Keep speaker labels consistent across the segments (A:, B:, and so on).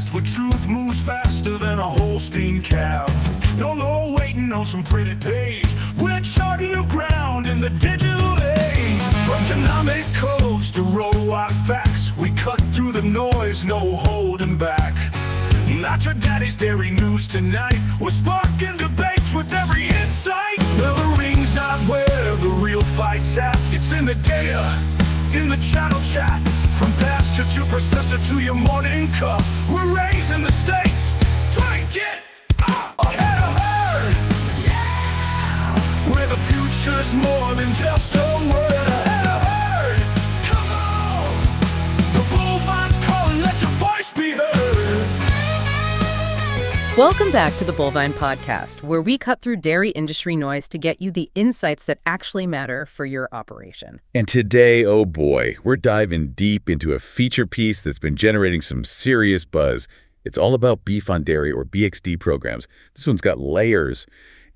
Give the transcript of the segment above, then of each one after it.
A: Podcast, where truth moves faster than a Holstein calf. No waiting on some pretty page. We're charting new ground in the digital age. From genomic codes to row-out facts, we cut through the noise, no holding back. Not your daddy's dairy news tonight. We're sparking debates with every insight. The ring's not where the real fight's at. It's in the data, in the channel chat. From pasture to processor to your morning cup, we're raising the stakes. Try and get ahead of herd. Yeah! Where the future's more than just a word. Ahead of herd. Come on! The Bullvine's calling, let your voice be heard.
B: Welcome back to the Bullvine Podcast, where we cut through dairy industry noise to get you the insights that actually matter for your operation.
C: And today, oh boy, we're diving deep into a feature piece that's been generating some serious buzz. It's all about beef on dairy, or BXD programs. This one's got layers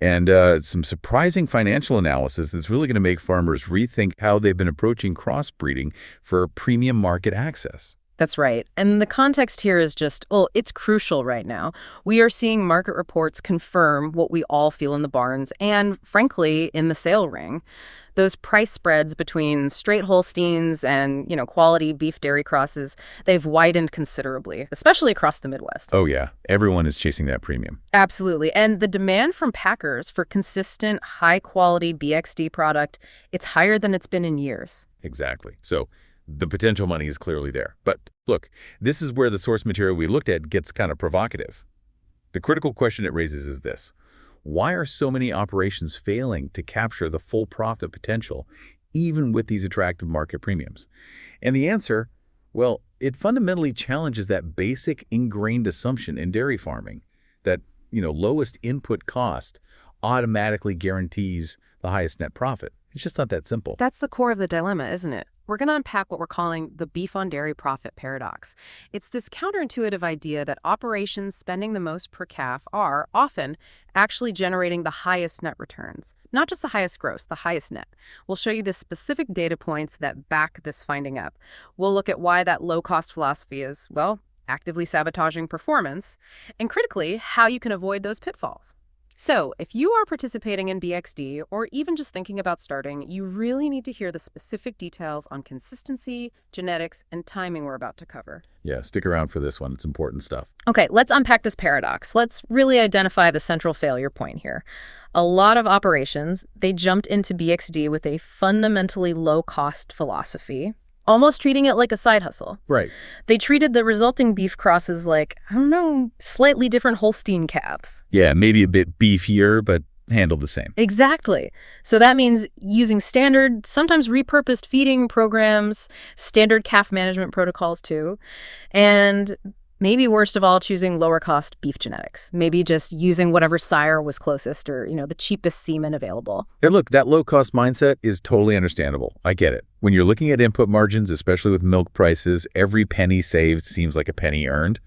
C: and some surprising financial analysis that's really going to make farmers rethink how they've been approaching crossbreeding for premium market access.
B: That's right. And the context here is just, it's crucial right now. We are seeing market reports confirm what we all feel in the barns and, frankly, in the sale ring. Those price spreads between straight Holsteins and, quality beef dairy crosses, they've widened considerably, especially across the Midwest.
C: Oh, yeah. Everyone is chasing that premium.
B: Absolutely. And the demand from packers for consistent, high-quality BXD product, it's higher than it's been in years.
C: Exactly. So the potential money is clearly there. But look, this is where the source material we looked at gets kind of provocative. The critical question it raises is this: why are so many operations failing to capture the full profit potential, even with these attractive market premiums? And the answer, well, it fundamentally challenges that basic ingrained assumption in dairy farming that, lowest input cost automatically guarantees the highest net profit. It's just not that simple.
B: That's the core of the dilemma, isn't it? We're going to unpack what we're calling the beef on dairy profit paradox. It's this counterintuitive idea that operations spending the most per calf are often actually generating the highest net returns. Not just the highest gross, the highest net. We'll show you the specific data points that back this finding up. We'll look at why that low-cost philosophy is, actively sabotaging performance, and critically, how you can avoid those pitfalls. So, if you are participating in BXD or even just thinking about starting, you really need to hear the specific details on consistency, genetics, and timing we're about to cover.
C: Yeah, stick around for this one. It's important stuff.
B: Okay, let's unpack this paradox. Let's really identify the central failure point here. A lot of operations, they jumped into BXD with a fundamentally low-cost philosophy, almost treating it like a side hustle.
C: Right.
B: They treated the resulting beef crosses like, slightly different Holstein calves.
C: Yeah, maybe a bit beefier, but handled the same.
B: Exactly. So that means using standard, sometimes repurposed feeding programs, standard calf management protocols too, and maybe worst of all, choosing lower cost beef genetics. Maybe just using whatever sire was closest or, the cheapest semen available.
C: And look, that low cost mindset is totally understandable. I get it. When you're looking at input margins, especially with milk prices, every penny saved seems like a penny earned.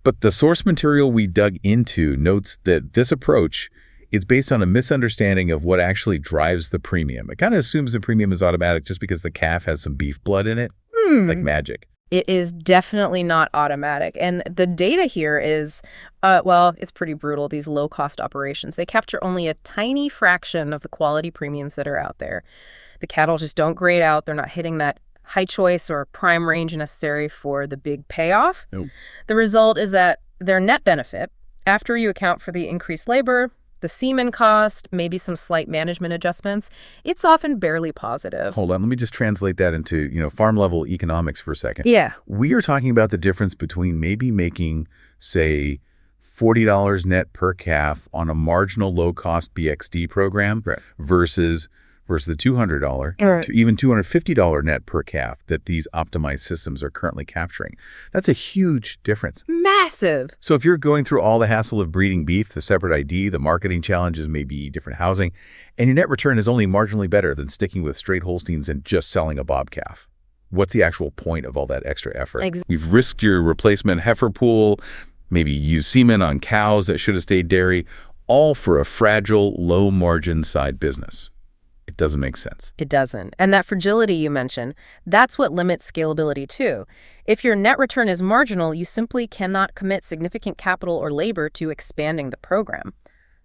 C: But the source material we dug into notes that this approach is based on a misunderstanding of what actually drives the premium. It kind of assumes the premium is automatic just because the calf has some beef blood in it, like magic.
B: It is definitely not automatic. And the data here is, it's pretty brutal, these low-cost operations. They capture only a tiny fraction of the quality premiums that are out there. The cattle just don't grade out. They're not hitting that high choice or prime range necessary for the big payoff.
C: Nope.
B: The result is that their net benefit, after you account for the increased labor, the semen cost, maybe some slight management adjustments, it's often barely positive.
C: Hold on, let me just translate that into, farm-level economics for a second.
B: Yeah.
C: We are talking about the difference between maybe making, say, $40 net per calf on a marginal low-cost BXD program versus the $200 to even $250 net per calf that these optimized systems are currently capturing. That's a huge difference.
B: Massive.
C: So if you're going through all the hassle of breeding beef, the separate ID, the marketing challenges, maybe different housing, and your net return is only marginally better than sticking with straight Holsteins and just selling a bob calf, what's the actual point of all that extra effort? You've risked your replacement heifer pool, maybe use semen on cows that should have stayed dairy, all for a fragile, low-margin side business. It doesn't make sense.
B: It doesn't. And that fragility you mentioned, that's what limits scalability too. If your net return is marginal, you simply cannot commit significant capital or labor to expanding the program.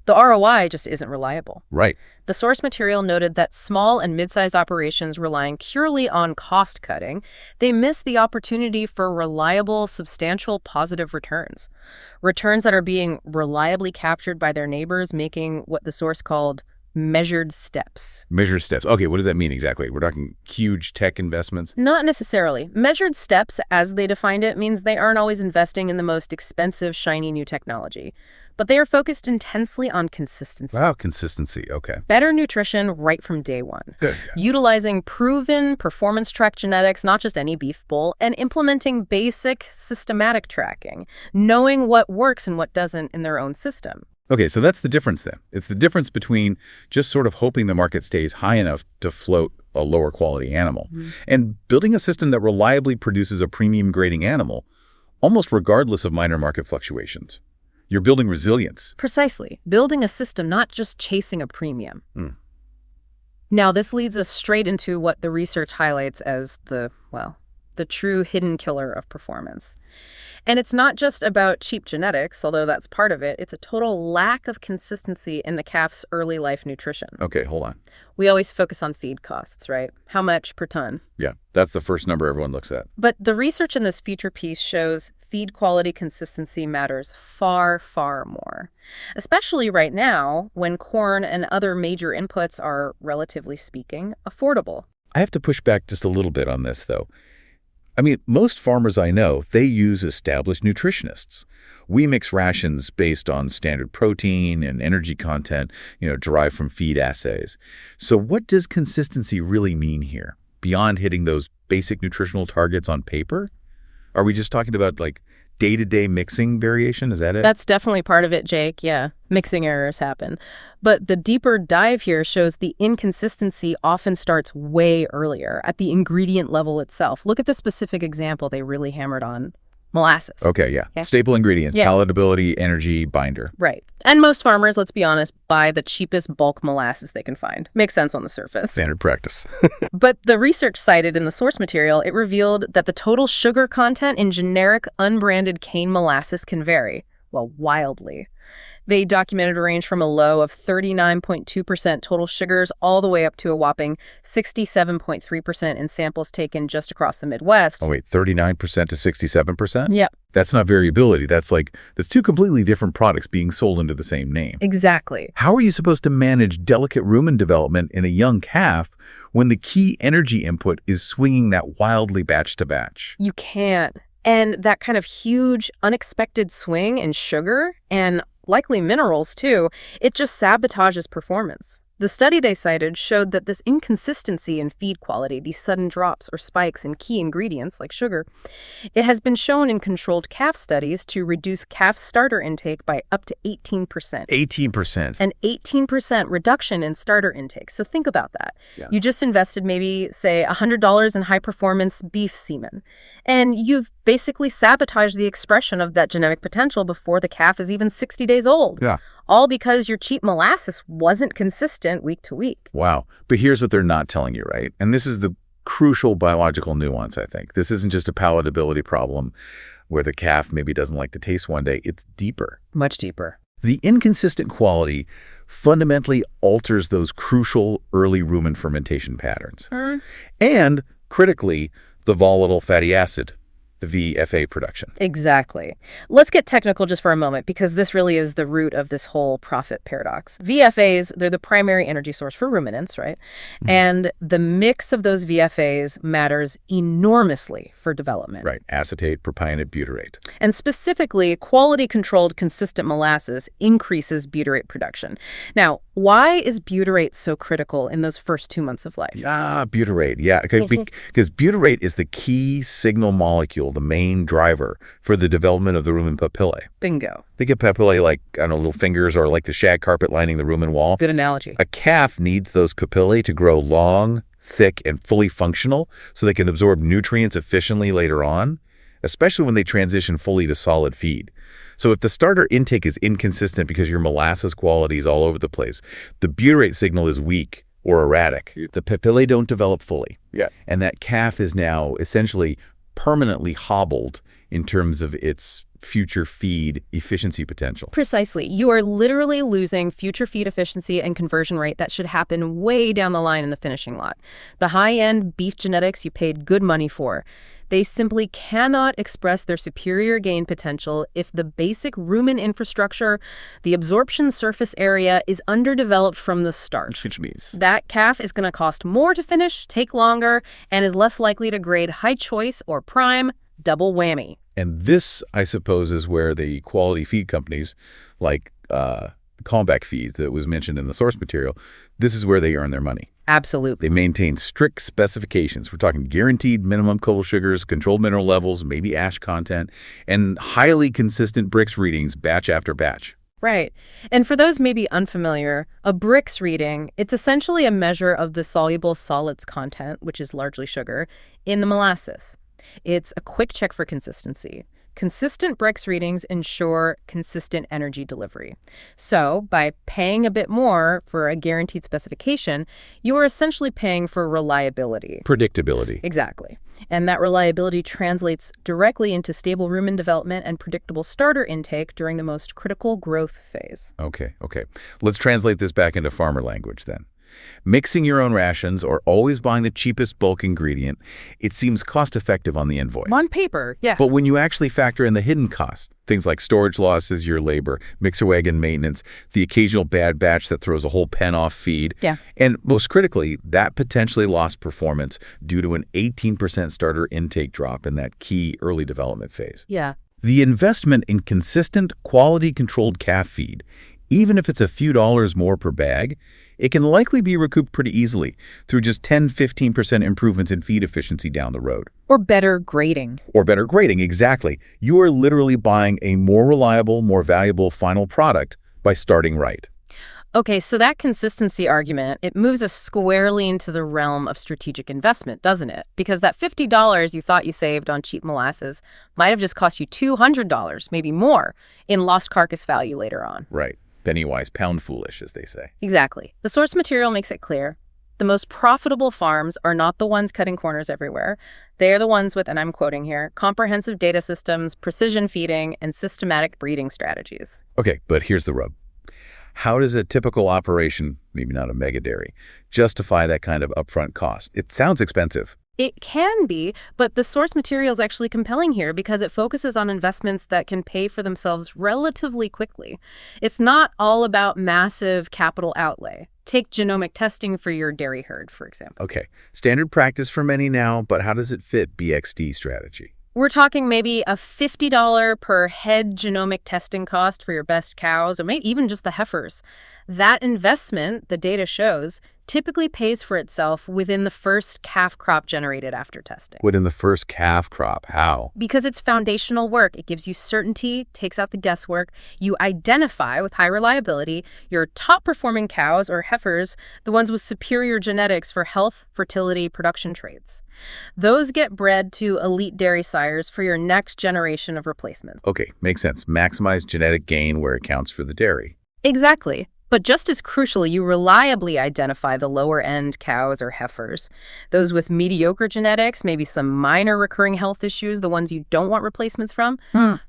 B: The ROI just isn't reliable.
C: Right.
B: The source material noted that small and mid-sized operations relying purely on cost cutting, they miss the opportunity for reliable, substantial positive returns. Returns that are being reliably captured by their neighbors, making what the source called measured steps.
C: Measured steps. Okay, what does that mean exactly? We're talking huge tech investments?
B: Not necessarily. Measured steps, as they defined it, means they aren't always investing in the most expensive, shiny new technology. But they are focused intensely on consistency.
C: Wow, consistency. Okay.
B: Better nutrition right from day one.
C: Good.
B: Utilizing proven performance track genetics, not just any beef bull, and implementing basic systematic tracking, knowing what works and what doesn't in their own system.
C: Okay, so that's the difference then. It's the difference between just sort of hoping the market stays high enough to float a lower quality animal and building a system that reliably produces a premium grading animal, almost regardless of minor market fluctuations. You're building resilience.
B: Precisely. Building a system, not just chasing a premium. Now, this leads us straight into what the research highlights as the true hidden killer of performance. And it's not just about cheap genetics, although that's part of it. It's a total lack of consistency in the calf's early life nutrition.
C: Okay, hold on.
B: We always focus on feed costs, right? How much per ton?
C: Yeah, that's the first number everyone looks at.
B: But the research in this feature piece shows feed quality consistency matters far, far more. Especially right now, when corn and other major inputs are, relatively speaking, affordable.
C: I have to push back just a little bit on this, though. I mean, most farmers I know, they use established nutritionists. We mix rations based on standard protein and energy content, derived from feed assays. So what does consistency really mean here? Beyond hitting those basic nutritional targets on paper? Are we just talking about, day-to-day mixing variation? Is that it?
B: That's definitely part of it, Jake. Yeah, mixing errors happen. But the deeper dive here shows the inconsistency often starts way earlier, at the ingredient level itself. Look at the specific example they really hammered on. Molasses.
C: Okay, yeah. Staple ingredient, palatability, energy, binder.
B: Right. And most farmers, let's be honest, buy the cheapest bulk molasses they can find. Makes sense on the surface.
C: Standard practice.
B: But the research cited in the source material, it revealed that the total sugar content in generic unbranded cane molasses can vary, wildly. They documented a range from a low of 39.2% total sugars all the way up to a whopping 67.3% in samples taken just across the Midwest.
C: Oh, wait, 39% to 67%?
B: Yep.
C: That's not variability. That's two completely different products being sold under the same name.
B: Exactly.
C: How are you supposed to manage delicate rumen development in a young calf when the key energy input is swinging that wildly batch to batch?
B: You can't. And that kind of huge, unexpected swing in sugar and likely minerals too, it just sabotages performance. The study they cited showed that this inconsistency in feed quality, these sudden drops or spikes in key ingredients like sugar, it has been shown in controlled calf studies to reduce calf starter intake by up to 18%.
C: 18%.
B: An 18% reduction in starter intake. So think about that. Yeah. You just invested maybe, say, $100 in high-performance beef semen, and you've basically sabotaged the expression of that genetic potential before the calf is even 60 days old.
C: Yeah.
B: All because your cheap molasses wasn't consistent week to week.
C: Wow. But here's what they're not telling you, right? And this is the crucial biological nuance, I think. This isn't just a palatability problem where the calf maybe doesn't like the taste one day. It's deeper.
B: Much deeper.
C: The inconsistent quality fundamentally alters those crucial early rumen fermentation patterns. And, critically, the volatile fatty acid, the VFA production.
B: Exactly. Let's get technical just for a moment, because this really is the root of this whole profit paradox. VFAs, they're the primary energy source for ruminants, right? And the mix of those VFAs matters enormously for development.
C: Right. Acetate, propionate, butyrate.
B: And specifically, quality-controlled consistent molasses increases butyrate production. Now, why is butyrate so critical in those first 2 months of life?
C: Butyrate. Yeah, because butyrate is the key signal molecule, the main driver for the development of the rumen papillae.
B: Bingo.
C: Think of papillae like, little fingers or like the shag carpet lining the rumen wall.
B: Good analogy.
C: A calf needs those papillae to grow long, thick, and fully functional so they can absorb nutrients efficiently later on, especially when they transition fully to solid feed. So if the starter intake is inconsistent because your molasses quality is all over the place, the butyrate signal is weak, or erratic. The papillae don't develop fully.
D: Yeah.
C: And that calf is now essentially permanently hobbled in terms of its future feed efficiency potential.
B: Precisely. You are literally losing future feed efficiency and conversion rate that should happen way down the line in the finishing lot. The high-end beef genetics you paid good money for, they simply cannot express their superior gain potential if the basic rumen infrastructure, the absorption surface area, is underdeveloped from the start.
D: Which means
B: That calf is going to cost more to finish, take longer, and is less likely to grade high choice or prime, double whammy.
C: And this, I suppose, is where the quality feed companies, like callback feeds that was mentioned in the source material, this is where they earn their money.
B: Absolutely.
C: They maintain strict specifications. We're talking guaranteed minimum total sugars, controlled mineral levels, maybe ash content, and highly consistent Brix readings batch after batch.
B: Right. And for those maybe unfamiliar, a Brix reading, it's essentially a measure of the soluble solids content, which is largely sugar, in the molasses. It's a quick check for consistency. Consistent Brix readings ensure consistent energy delivery. So, by paying a bit more for a guaranteed specification, you are essentially paying for reliability.
C: Predictability.
B: Exactly. And that reliability translates directly into stable rumen development and predictable starter intake during the most critical growth phase.
C: Okay. Let's translate this back into farmer language then. Mixing your own rations or always buying the cheapest bulk ingredient, it seems cost-effective on the invoice.
B: On paper, yeah.
C: But when you actually factor in the hidden costs, things like storage losses, your labor, mixer wagon maintenance, the occasional bad batch that throws a whole pen off feed,
B: Yeah.
C: and most critically, that potentially lost performance due to an 18% starter intake drop in that key early development phase.
B: Yeah.
C: The investment in consistent, quality-controlled calf feed, even if it's a few dollars more per bag, it can likely be recouped pretty easily through just 10–15% improvements in feed efficiency down the road.
B: Or better grading.
C: Or better grading, exactly. You are literally buying a more reliable, more valuable final product by starting right.
B: Okay, so that consistency argument, it moves us squarely into the realm of strategic investment, doesn't it? Because that $50 you thought you saved on cheap molasses might have just cost you $200, maybe more, in lost carcass value later on.
C: Right. Penny wise, pound foolish, as they say.
B: Exactly. The source material makes it clear. The most profitable farms are not the ones cutting corners everywhere. They are the ones with, and I'm quoting here, comprehensive data systems, precision feeding, and systematic breeding strategies.
C: Okay, but here's the rub. How does a typical operation, maybe not a mega dairy, justify that kind of upfront cost? It sounds expensive.
B: It can be, but the source material is actually compelling here because it focuses on investments that can pay for themselves relatively quickly. It's not all about massive capital outlay. Take genomic testing for your dairy herd, for example.
C: Okay, standard practice for many now, but how does it fit BXD strategy?
B: We're talking maybe a $50 per head genomic testing cost for your best cows, or maybe even just the heifers. That investment, the data shows, typically pays for itself within the first calf crop generated after testing.
C: Within the first calf crop, how?
B: Because it's foundational work. It gives you certainty, takes out the guesswork. You identify with high reliability your top-performing cows or heifers, the ones with superior genetics for health, fertility, production traits. Those get bred to elite dairy sires for your next generation of replacements.
C: Okay, makes sense. Maximize genetic gain where it counts for the dairy.
B: Exactly. But just as crucially, you reliably identify the lower-end cows or heifers. Those with mediocre genetics, maybe some minor recurring health issues, the ones you don't want replacements from.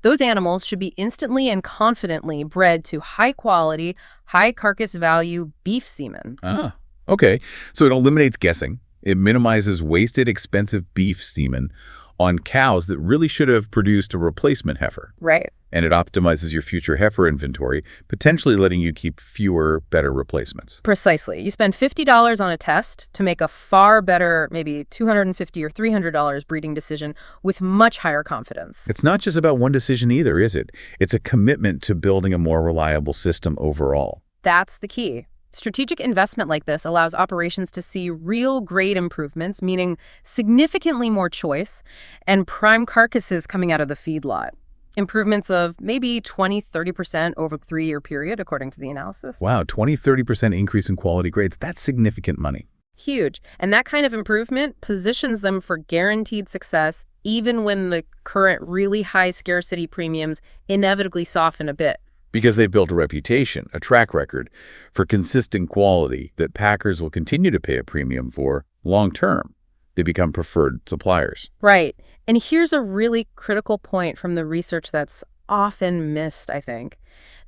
B: Those animals should be instantly and confidently bred to high-quality, high carcass value beef semen.
C: Ah, okay. So it eliminates guessing. It minimizes wasted, expensive beef semen on cows that really should have produced a replacement heifer.
B: Right.
C: And it optimizes your future heifer inventory, potentially letting you keep fewer, better replacements.
B: Precisely. You spend $50 on a test to make a far better, maybe $250 or $300 breeding decision with much higher confidence.
C: It's not just about one decision either, is it? It's a commitment to building a more reliable system overall.
B: That's the key. Strategic investment like this allows operations to see real grade improvements, meaning significantly more choice, and prime carcasses coming out of the feedlot. Improvements of maybe 20–30% over a 3-year period, according to the analysis.
C: Wow, 20–30% increase in quality grades. That's significant money.
B: Huge. And that kind of improvement positions them for guaranteed success, even when the current really high scarcity premiums inevitably soften a bit.
C: because they've built a reputation, a track record for consistent quality that packers will continue to pay a premium for long term. They become preferred suppliers.
B: Right. And here's a really critical point from the research that's often missed, I think.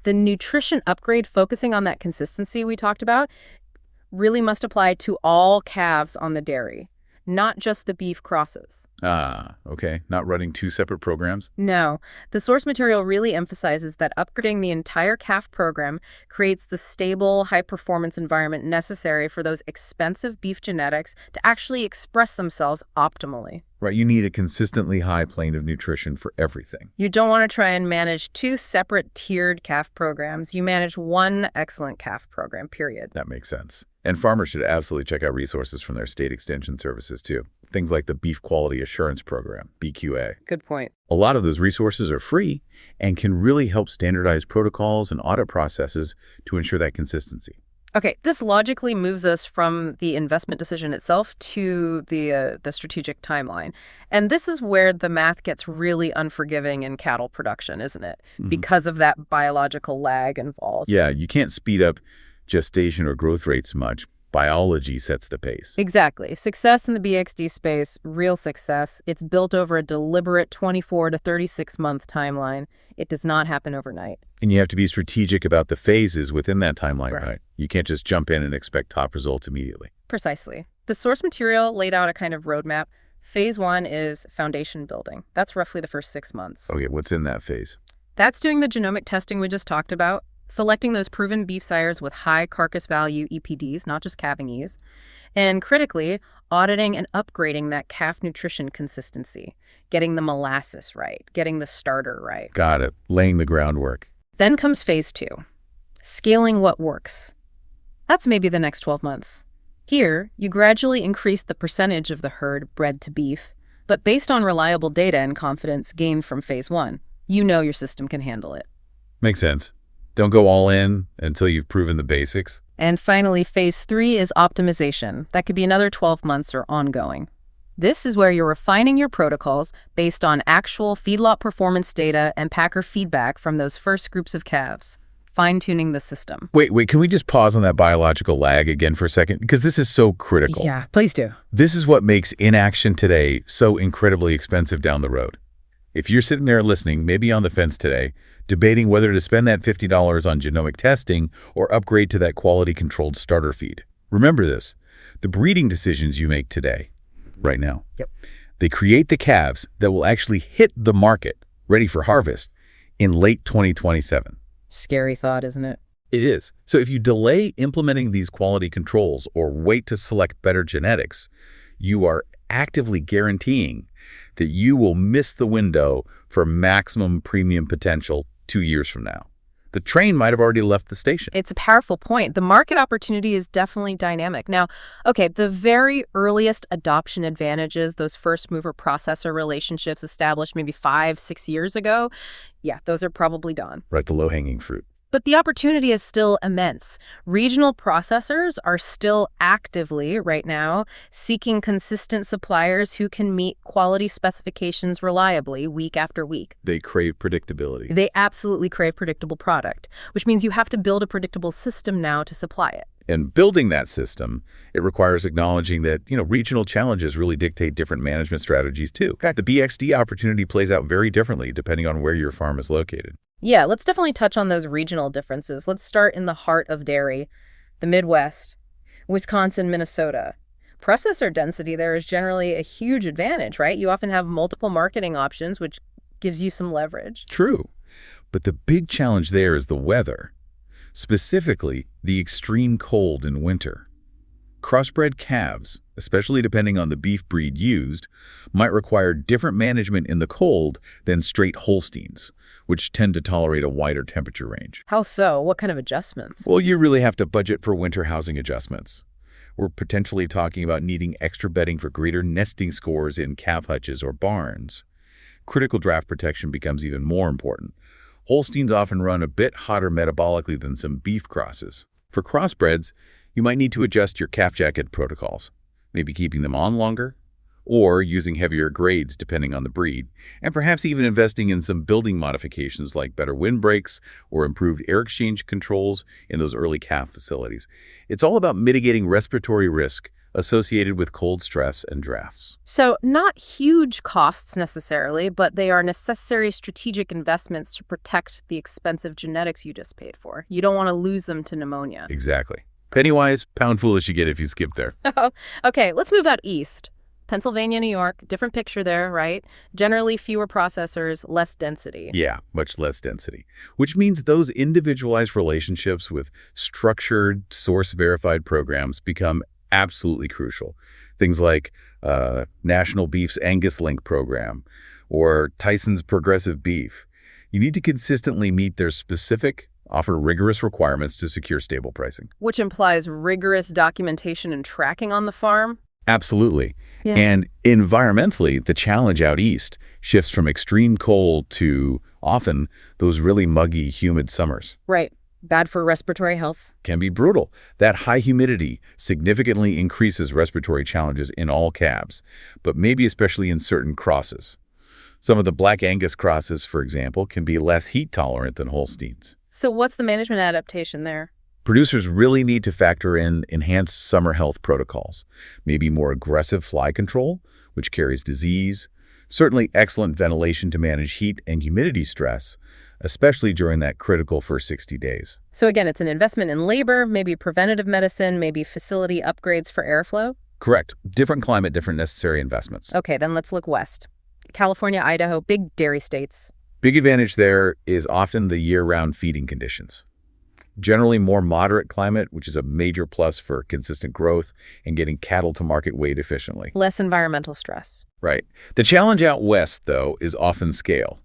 B: The nutrition upgrade focusing on that consistency we talked about really must apply to all calves on the dairy, not just the beef crosses.
C: Ah, okay. Not running two separate programs?
B: No. The source material really emphasizes that upgrading the entire calf program creates the stable, high-performance environment necessary for those expensive beef genetics to actually express themselves optimally.
C: Right, you need a consistently high plane of nutrition for everything.
B: You don't want to try and manage two separate tiered calf programs. You manage one excellent calf program, period.
C: That makes sense. And farmers should absolutely check out resources from their state extension services, too. Things like the Beef Quality Assurance Program, BQA.
B: Good point.
C: A lot of those resources are free and can really help standardize protocols and audit processes to ensure that consistency.
B: Okay, this logically moves us from the investment decision itself to the strategic timeline. And this is where the math gets really unforgiving in cattle production, isn't it? Because of that biological lag involved.
C: Yeah, you can't speed up gestation or growth rates much. Biology sets the pace.
B: Exactly. Success in the BXD space, real success, it's built over a deliberate 24 to 36-month timeline. It does not happen overnight.
C: And you have to be strategic about the phases within that timeline,
B: Right.
C: right? You can't just jump in and expect top results immediately.
B: Precisely. The source material laid out a kind of roadmap. Phase 1 is foundation building. That's roughly the first 6 months.
C: Okay, what's in that phase?
B: That's doing the genomic testing we just talked about, selecting those proven beef sires with high carcass value EPDs, not just calving ease, and critically, auditing and upgrading that calf nutrition consistency, getting the molasses right, getting the starter right.
C: Got it. Laying the groundwork.
B: Then comes phase 2, scaling what works. That's maybe the next 12 months. Here, you gradually increase the percentage of the herd bred to beef, but based on reliable data and confidence gained from phase 1, you know your system can handle it.
C: Makes sense. Don't go all in until you've proven the basics.
B: And finally, phase 3 is optimization. That could be another 12 months or ongoing. This is where you're refining your protocols based on actual feedlot performance data and packer feedback from those first groups of calves, fine-tuning the system.
C: Wait, can we just pause on that biological lag again for a second? Because this is so critical.
B: Yeah, please do.
C: This is what makes inaction today so incredibly expensive down the road. If you're sitting there listening, maybe on the fence today, debating whether to spend that $50 on genomic testing or upgrade to that quality-controlled starter feed, remember this. The breeding decisions you make today, right now, they create the calves that will actually hit the market, ready for harvest, in late 2027.
B: Scary thought, isn't it?
C: It is. So if you delay implementing these quality controls or wait to select better genetics, you are actively guaranteeing that you will miss the window for maximum premium potential 2 years from now. The train might have already left the station.
B: It's a powerful point. The market opportunity is definitely dynamic. Now, okay, the very earliest adoption advantages, those first mover processor relationships established maybe 5-6 years ago, yeah, those are probably done.
C: Right, the low-hanging fruit.
B: But the opportunity is still immense. Regional processors are still actively, right now, seeking consistent suppliers who can meet quality specifications reliably week after week.
C: They crave predictability.
B: They absolutely crave predictable product, which means you have to build a predictable system now to supply it.
C: And building that system, it requires acknowledging that, regional challenges really dictate different management strategies too. The BXD opportunity plays out very differently depending on where your farm is located.
B: Yeah, let's definitely touch on those regional differences. Let's start in the heart of dairy, the Midwest, Wisconsin, Minnesota. Processor density there is generally a huge advantage, right? You often have multiple marketing options, which gives you some leverage.
C: True. But the big challenge there is the weather, specifically the extreme cold in winter. Crossbred calves, especially depending on the beef breed used, might require different management in the cold than straight Holsteins, which tend to tolerate a wider temperature range.
B: How so? What kind of adjustments?
C: Well, you really have to budget for winter housing adjustments. We're potentially talking about needing extra bedding for greater nesting scores in calf hutches or barns. Critical draft protection becomes even more important. Holsteins often run a bit hotter metabolically than some beef crosses. For crossbreds, you might need to adjust your calf jacket protocols, maybe keeping them on longer or using heavier grades depending on the breed, and perhaps even investing in some building modifications like better windbreaks or improved air exchange controls in those early calf facilities. It's all about mitigating respiratory risk associated with cold stress and drafts.
B: So not huge costs necessarily, but they are necessary strategic investments to protect the expensive genetics you just paid for. You don't want to lose them to pneumonia.
C: Exactly. Penny wise, pound foolish you get if you skip there.
B: Okay, let's move out east. Pennsylvania, New York, different picture there, right? Generally fewer processors, less density.
C: Yeah, much less density, which means those individualized relationships with structured, source-verified programs become absolutely crucial. Things like National Beef's Angus Link program or Tyson's Progressive Beef. You need to consistently meet their specific, often rigorous requirements to secure stable pricing.
B: Which implies rigorous documentation and tracking on the farm?
C: Absolutely.
B: Yeah.
C: And environmentally, the challenge out east shifts from extreme cold to often those really muggy, humid summers.
B: Right. Bad for respiratory health.
C: Can be brutal. That high humidity significantly increases respiratory challenges in all calves, but maybe especially in certain crosses. Some of the Black Angus crosses, for example, can be less heat tolerant than Holsteins.
B: So what's the management adaptation there?
C: Producers really need to factor in enhanced summer health protocols, maybe more aggressive fly control, which carries disease, certainly excellent ventilation to manage heat and humidity stress, especially during that critical first 60 days.
B: So again, it's an investment in labor, maybe preventative medicine, maybe facility upgrades for airflow?
C: Correct. Different climate, different necessary investments.
B: Okay, then let's look west. California, Idaho, big dairy states.
C: Big advantage there is often the year-round feeding conditions. Generally more moderate climate, which is a major plus for consistent growth and getting cattle to market weight efficiently.
B: Less environmental stress.
C: Right. The challenge out west, though, is often scale.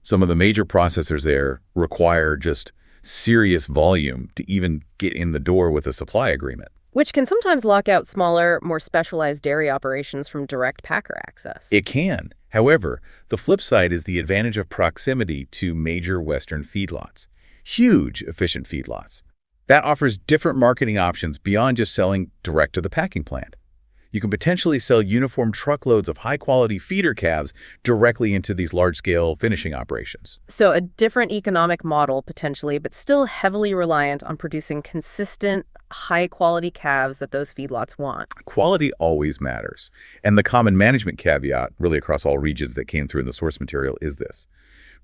C: Some of the major processors there require just serious volume to even get in the door with a supply agreement.
B: Which can sometimes lock out smaller, more specialized dairy operations from direct packer access.
C: It can. However, the flip side is the advantage of proximity to major Western feedlots. Huge, efficient feedlots. That offers different marketing options beyond just selling direct to the packing plant. You can potentially sell uniform truckloads of high-quality feeder calves directly into these large-scale finishing operations.
B: So a different economic model, potentially, but still heavily reliant on producing consistent, high-quality calves that those feedlots want.
C: Quality always matters. And the common management caveat, really across all regions that came through in the source material, is this.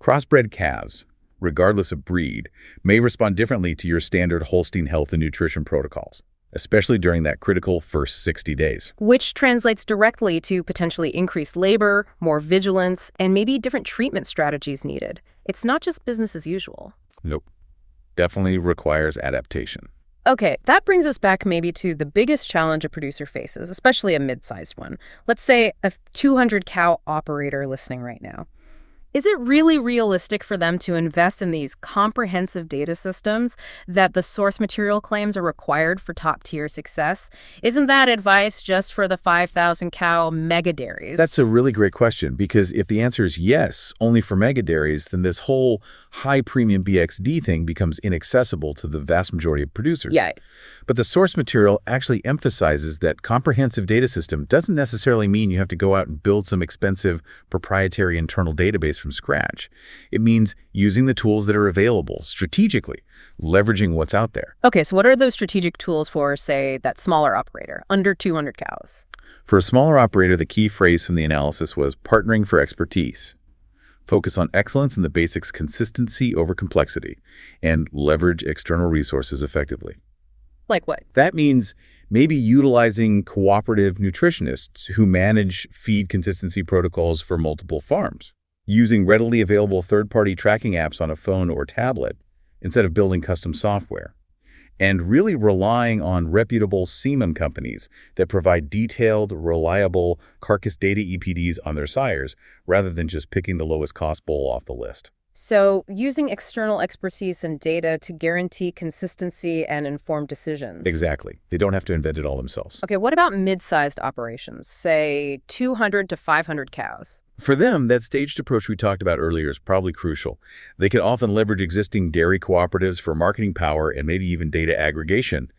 C: Crossbred calves, regardless of breed, may respond differently to your standard Holstein health and nutrition protocols, especially during that critical first 60 days.
B: Which translates directly to potentially increased labor, more vigilance, and maybe different treatment strategies needed. It's not just business as usual.
C: Nope. Definitely requires adaptation.
B: Okay, that brings us back maybe to the biggest challenge a producer faces, especially a mid-sized one. Let's say a 200-cow operator listening right now. Is it really realistic for them to invest in these comprehensive data systems that the source material claims are required for top-tier success? Isn't that advice just for the 5,000-cow mega dairies?
C: That's a really great question, because if the answer is yes, only for mega dairies, then this whole high-premium BXD thing becomes inaccessible to the vast majority of producers.
B: Yeah.
C: But the source material actually emphasizes that comprehensive data system doesn't necessarily mean you have to go out and build some expensive proprietary internal database from scratch. It means using the tools that are available strategically, leveraging what's out there.
B: Okay, so what are those strategic tools for, say, that smaller operator, under 200 cows?
C: For a smaller operator, the key phrase from the analysis was partnering for expertise. Focus on excellence in the basics, consistency over complexity, and leverage external resources effectively.
B: Like what?
C: That means maybe utilizing cooperative nutritionists who manage feed consistency protocols for multiple farms, using readily available third-party tracking apps on a phone or tablet instead of building custom software, and really relying on reputable semen companies that provide detailed, reliable carcass data EPDs on their sires rather than just picking the lowest cost bull off the list.
B: So using external expertise and data to guarantee consistency and informed decisions.
C: Exactly. They don't have to invent it all themselves.
B: Okay, what about mid-sized operations, say 200 to 500 cows?
C: For them, that staged approach we talked about earlier is probably crucial. They can often leverage existing dairy cooperatives for marketing power and maybe even data aggregation.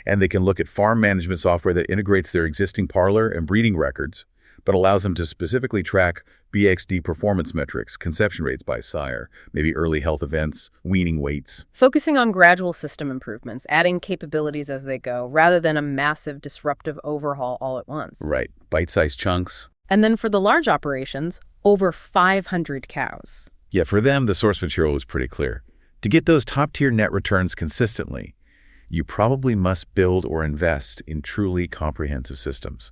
C: And they can look at farm management software that integrates their existing parlor and breeding records, but allows them to specifically track BXD performance metrics, conception rates by sire, maybe early health events, weaning weights.
B: Focusing on gradual system improvements, adding capabilities as they go, rather than a massive disruptive overhaul all at once.
C: Right. Bite-sized chunks.
B: And then for the large operations, over 500 cows.
C: Yeah, for them, the source material was pretty clear. To get those top-tier net returns consistently, you probably must build or invest in truly comprehensive systems,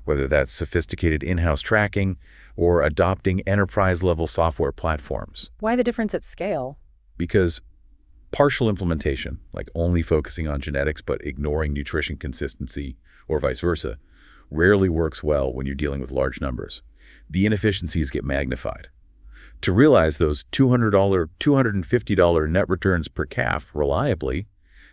C: whether that's sophisticated in-house tracking or adopting enterprise-level software platforms.
B: Why the difference at scale?
C: Because partial implementation, like only focusing on genetics but ignoring nutrition consistency, or vice versa, rarely works well when you're dealing with large numbers. The inefficiencies get magnified. To realize those $200, $250 net returns per calf reliably,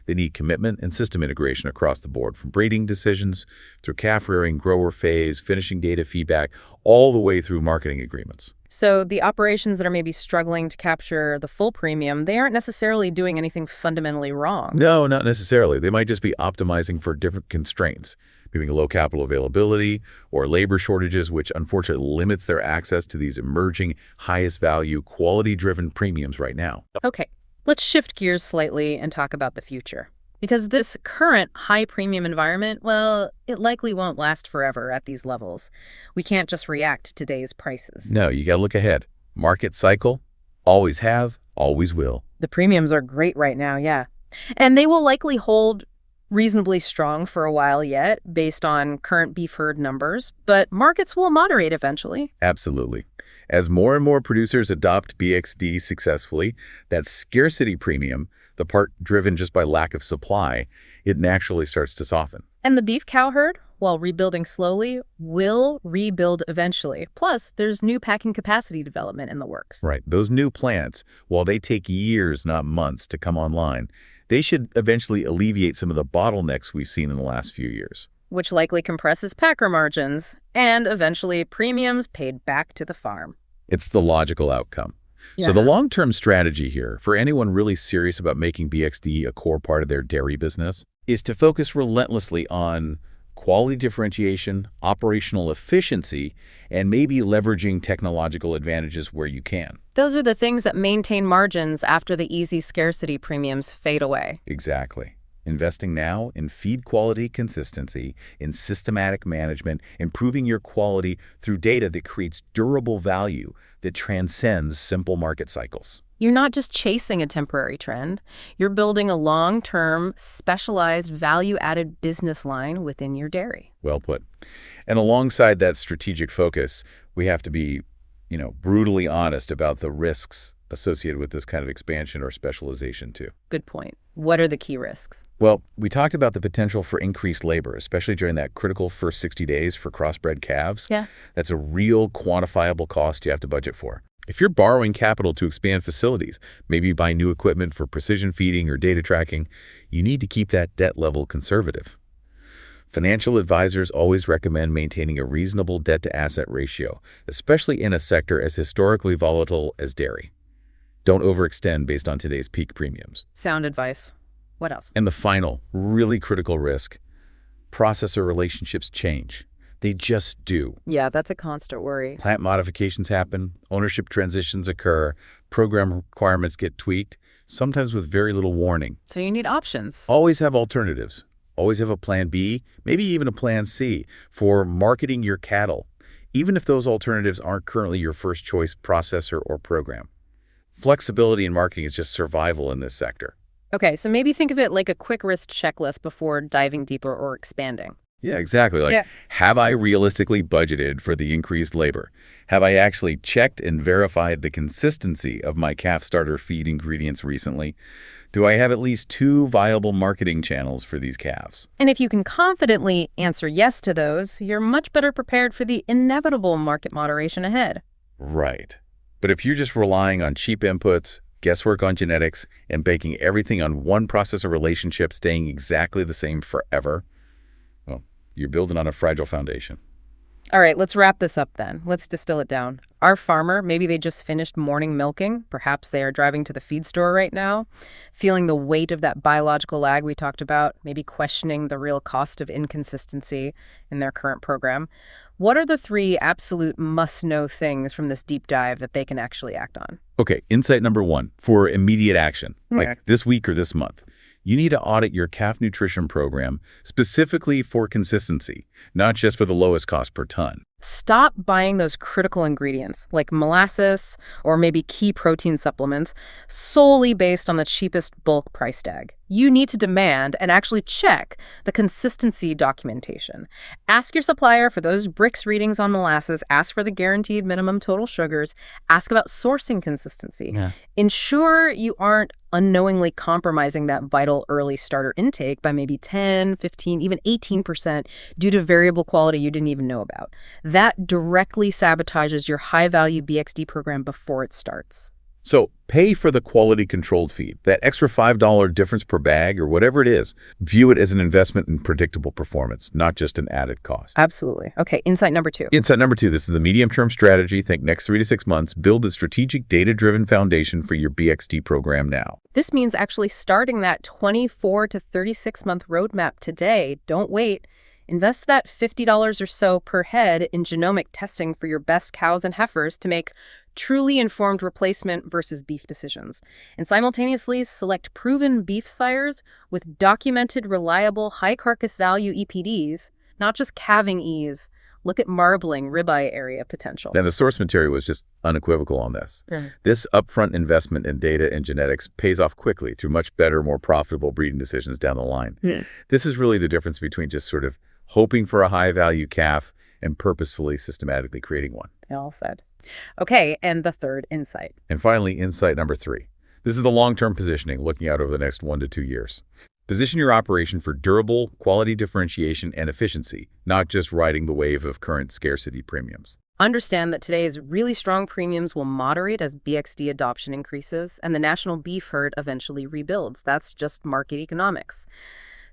C: they need commitment and system integration across the board, from breeding decisions through calf rearing, grower phase, finishing data feedback, all the way through marketing agreements.
B: So the operations that are maybe struggling to capture the full premium, they aren't necessarily doing anything fundamentally wrong.
C: No, not necessarily. They might just be optimizing for different constraints, maybe low capital availability or labor shortages, which unfortunately limits their access to these emerging, highest value, quality-driven premiums right now.
B: Okay, let's shift gears slightly and talk about the future. Because this current high premium environment, well, it likely won't last forever at these levels. We can't just react to today's prices.
C: No, you got to look ahead. Market cycle, always have, always will.
B: The premiums are great right now, yeah. And they will likely hold reasonably strong for a while yet, based on current beef herd numbers, but markets will moderate eventually.
C: Absolutely. As more and more producers adopt BXD successfully, that scarcity premium, the part driven just by lack of supply, it naturally starts to soften.
B: And the beef cow herd, while rebuilding slowly, will rebuild eventually. Plus, there's new packing capacity development in the works.
C: Right. Those new plants, while they take years, not months, to come online, they should eventually alleviate some of the bottlenecks we've seen in the last few years.
B: Which likely compresses packer margins and eventually premiums paid back to the farm.
C: It's the logical outcome.
B: Yeah.
C: So the long-term strategy here, for anyone really serious about making BXD a core part of their dairy business, is to focus relentlessly on quality differentiation, operational efficiency, and maybe leveraging technological advantages where you can.
B: Those are the things that maintain margins after the easy scarcity premiums fade away.
C: Exactly. Investing now in feed quality consistency, in systematic management, improving your quality through data that creates durable value that transcends simple market cycles.
B: You're not just chasing a temporary trend. You're building a long-term, specialized, value-added business line within your dairy.
C: Well put. And alongside that strategic focus, we have to be, brutally honest about the risks associated with this kind of expansion or specialization too.
B: Good point. What are the key risks?
C: Well, we talked about the potential for increased labor, especially during that critical first 60 days for crossbred calves.
B: Yeah.
C: That's a real quantifiable cost you have to budget for. If you're borrowing capital to expand facilities, maybe buy new equipment for precision feeding or data tracking, you need to keep that debt level conservative. Financial advisors always recommend maintaining a reasonable debt-to-asset ratio, especially in a sector as historically volatile as dairy. Don't overextend based on today's peak premiums.
B: Sound advice. What else?
C: And the final, really critical risk, processor relationships change. They just do.
B: Yeah, that's a constant worry.
C: Plant modifications happen, ownership transitions occur, program requirements get tweaked, sometimes with very little warning.
B: So you need options.
C: Always have alternatives. Always have a plan B, maybe even a plan C for marketing your cattle, even if those alternatives aren't currently your first choice processor or program. Flexibility in marketing is just survival in this sector.
B: Okay, so maybe think of it like a quick risk checklist before diving deeper or expanding.
C: Yeah, exactly. Have I realistically budgeted for the increased labor? Have I actually checked and verified the consistency of my calf starter feed ingredients recently? Do I have at least 2 viable marketing channels for these calves?
B: And if you can confidently answer yes to those, you're much better prepared for the inevitable market moderation ahead.
C: Right. But if you're just relying on cheap inputs, guesswork on genetics, and banking everything on one processor relationship staying exactly the same forever, well, you're building on a fragile foundation.
B: All right, let's wrap this up then. Let's distill it down. Our farmer, maybe they just finished morning milking. Perhaps they are driving to the feed store right now, feeling the weight of that biological lag we talked about, maybe questioning the real cost of inconsistency in their current program. What are the 3 absolute must-know things from this deep dive that they can actually act on?
C: Okay, insight number 1, for immediate action, like this week or this month. You need to audit your calf nutrition program specifically for consistency, not just for the lowest cost per ton.
B: Stop buying those critical ingredients like molasses or maybe key protein supplements solely based on the cheapest bulk price tag. You need to demand and actually check the consistency documentation. Ask your supplier for those bricks readings on molasses. Ask for the guaranteed minimum total sugars. Ask about sourcing consistency.
C: Yeah.
B: Ensure you aren't unknowingly compromising that vital early starter intake by maybe 10, 15, even 18% due to variable quality you didn't even know about. That directly sabotages your high-value BXD program before it starts.
C: So pay for the quality-controlled feed, that extra $5 difference per bag or whatever it is. View it as an investment in predictable performance, not just an added cost.
B: Absolutely. Okay, insight number 2.
C: Insight number 2, this is a medium-term strategy. Think next 3 to 6 months. Build a strategic, data-driven foundation for your BXD program now.
B: This means actually starting that 24 to 36-month roadmap today. Don't wait. Invest that $50 or so per head in genomic testing for your best cows and heifers to make truly informed replacement versus beef decisions. And simultaneously select proven beef sires with documented, reliable, high carcass value EPDs, not just calving ease. Look at marbling, ribeye area potential.
C: And the source material was just unequivocal on this. This upfront investment in data and genetics pays off quickly through much better, more profitable breeding decisions down the line. This is really the difference between just sort of hoping for a high-value calf and purposefully, systematically creating one.
B: All said. Okay, and the 3rd insight.
C: And finally, insight number 3. This is the long-term positioning, looking out over the next 1 to 2 years. Position your operation for durable quality differentiation and efficiency, not just riding the wave of current scarcity premiums.
B: Understand that today's really strong premiums will moderate as BXD adoption increases and the national beef herd eventually rebuilds. That's just market economics.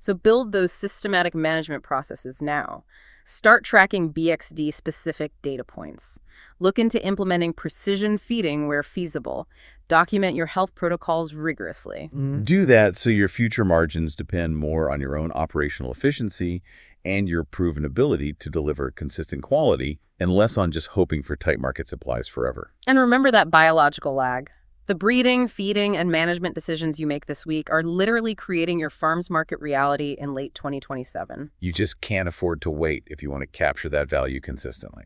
B: So build those systematic management processes now. Start tracking BXD-specific data points. Look into implementing precision feeding where feasible. Document your health protocols rigorously.
C: Do that so your future margins depend more on your own operational efficiency and your proven ability to deliver consistent quality and less on just hoping for tight market supplies forever.
B: And remember that biological lag. The breeding, feeding, and management decisions you make this week are literally creating your farm's market reality in late 2027.
C: You just can't afford to wait if you want to capture that value consistently.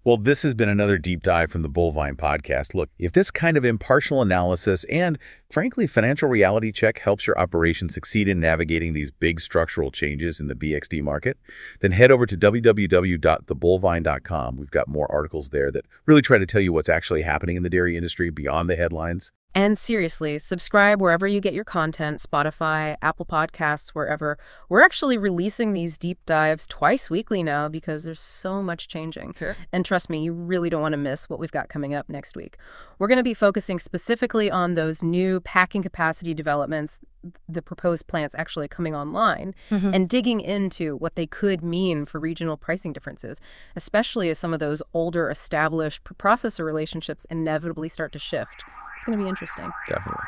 C: Well, this has been another deep dive from the Bullvine Podcast. Look, if this kind of impartial analysis and, frankly, financial reality check helps your operation succeed in navigating these big structural changes in the BXD market, then head over to www.thebullvine.com. We've got more articles there that really try to tell you what's actually happening in the dairy industry beyond the headlines.
B: And seriously, subscribe wherever you get your content, Spotify, Apple Podcasts, wherever. We're actually releasing these deep dives twice weekly now because there's so much changing. Sure. And trust me, you really don't want to miss what we've got coming up next week. We're going to be focusing specifically on those new packing capacity developments, the proposed plants actually coming online, and digging into what they could mean for regional pricing differences, especially as some of those older established processor relationships inevitably start to shift. It's going to be interesting.
C: Definitely.